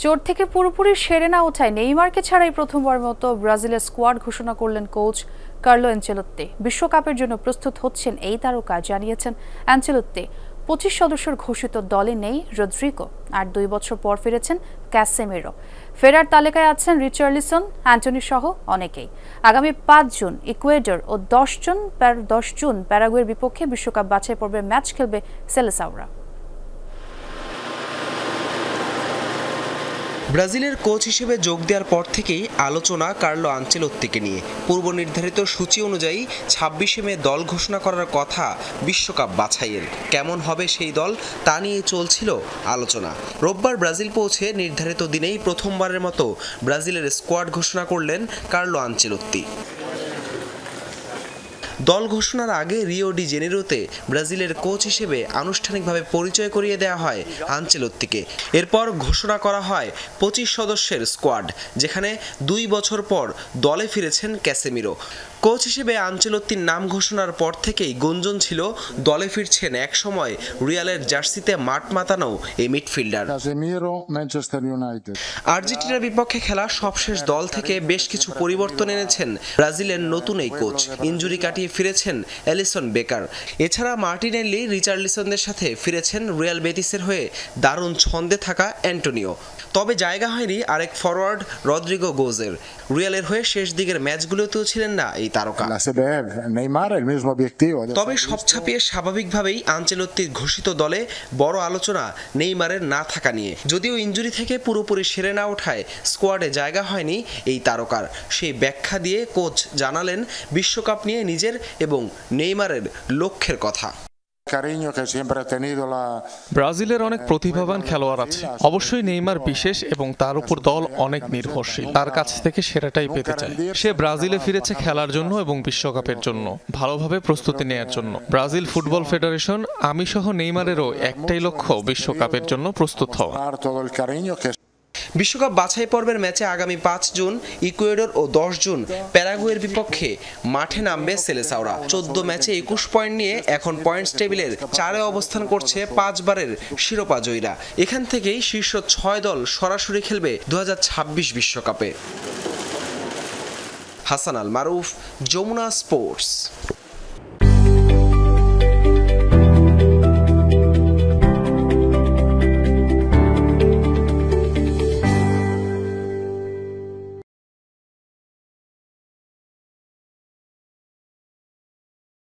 চোট থেকে পুরোপুরি সেরে না ওঠায় নেইমারকে ছাড়াই প্রথমবারের মতো ব্রাজিলের স্কোয়াড ঘোষণা করলেন কোচ কার্লো অ্যানচেলোত্তি। বিশ্বকাপের জন্য প্রস্তুত হচ্ছেন এই তারকা, জানিয়েছেন অ্যানচেলোত্তি। 25 সদস্যের ঘোষিত দলে নেই রদ্রিগো, আর 2 বছর পর ফিরেছেন ক্যাসেমিরো। ফেরার তালিকায় আছেন রিচার্লিসন, অ্যান্টনি সহ অনেকেই। আগামী 5 জুন ইকুয়েডর ও 10 জুন প্যারাগুয়ের বিপক্ষে বিশ্বকাপ বাছাই পর্বের ম্যাচ খেলবে সেলেসাওরা। ব্রাজিলের কোচ হিসেবে যোগ দেওয়ার পর থেকেই আলোচনা কার্লো আনচেলোত্তিকে নিয়ে। পূর্ব নির্ধারিত সূচি অনুযায়ী 26 মে দল ঘোষণা করার কথা বিশ্বকাপ বাছাইয়ের। কেমন হবে সেই দল তা নিয়ে চলছিল আলোচনা। রোববার ব্রাজিল পৌঁছে নির্ধারিত দিনেই প্রথমবারের মতো ব্রাজিলের স্কোয়াড ঘোষণা করলেন কার্লো আনচেলোত্তি। দল ঘোষণার আগে রিও ডি জেনেরোতে ব্রাজিলের কোচ হিসেবে আনুষ্ঠানিকভাবে পরিচয় করিয়ে দেওয়া হয় আনচেলোত্তিকে। এরপর ঘোষণা করা হয় 25 সদস্যের স্কোয়াড, যেখানে 2 বছর পর দলে ফিরেছেন ক্যাসেমিরো। কোচ হিসেবে আনচেলোত্তির নাম ঘোষণার পর থেকেই গুঞ্জন ছিল দলে ফিরছেন একসময় রিয়ালের জার্সিতে মাঠ মাতানো এই মিডফিল্ডার। আর্জেন্টিনার বিপক্ষে খেলা সবশেষ দল থেকে বেশ কিছু পরিবর্তন এনেছেন ব্রাজিলের নতুন এই কোচ। ইনজুরি কাটিয়ে ফিরেছেন এলিসন বেকার। এছাড়া মার্টিনেল্লি, রিচার্লিসনদের সাথে ফিরেছেন রিয়াল বেটিসের হয়ে দারুণ ছন্দে থাকা অ্যান্টোনিও। তবে জায়গা হয়নি আরেক ফরওয়ার্ড রদ্রিগো গোজের। রিয়ালের হয়ে শেষ দিকের ম্যাচগুলোতেও ছিলেন না এই তারকা। তবে সব ছাপিয়ে স্বাভাবিকভাবেই আনচেলোত্তির ঘোষিত দলে বড় আলোচনা নেইমারের না থাকা নিয়ে। যদিও ইনজুরি থেকে পুরোপুরি সেরে না ওঠায় স্কোয়াডে জায়গা হয়নি এই তারকার, সেই ব্যাখ্যা দিয়ে কোচ জানালেন বিশ্বকাপ নিয়ে নিজের এবং নেইমারের লক্ষ্যের কথা। ব্রাজিলের অনেক প্রতিভাবান খেলোয়াড় আছে, অবশ্যই নেইমার বিশেষ এবং তার উপর দল অনেক নির্ভরশীল। তার কাছ থেকে সেরাটাই পেতে চায়। সে ব্রাজিলে ফিরেছে খেলার জন্য এবং বিশ্বকাপের জন্য ভালোভাবে প্রস্তুতি নেয়ার জন্য। ব্রাজিল ফুটবল ফেডারেশন, আমি সহ নেইমারেরও একটাই লক্ষ্য, বিশ্বকাপের জন্য প্রস্তুত হওয়া। বিশ্বকাপ বাছাই পর্বের ম্যাচে আগামী 5 জুন ইকুয়েডর ও 10 জুন প্যারাগুয়ের বিপক্ষে মাঠে নামবে সেলেসাওরা। 14 ম্যাচে 21 পয়েন্ট নিয়ে এখন পয়েন্টস টেবিলের 4-এ অবস্থান করছে 5 বারের শিরোপা জয়ীরা। এখান থেকেই শীর্ষ 6 দল সরাসরি খেলবে 2026 বিশ্বকাপে। হাসান আল মারুফ, যমুনা স্পোর্টস।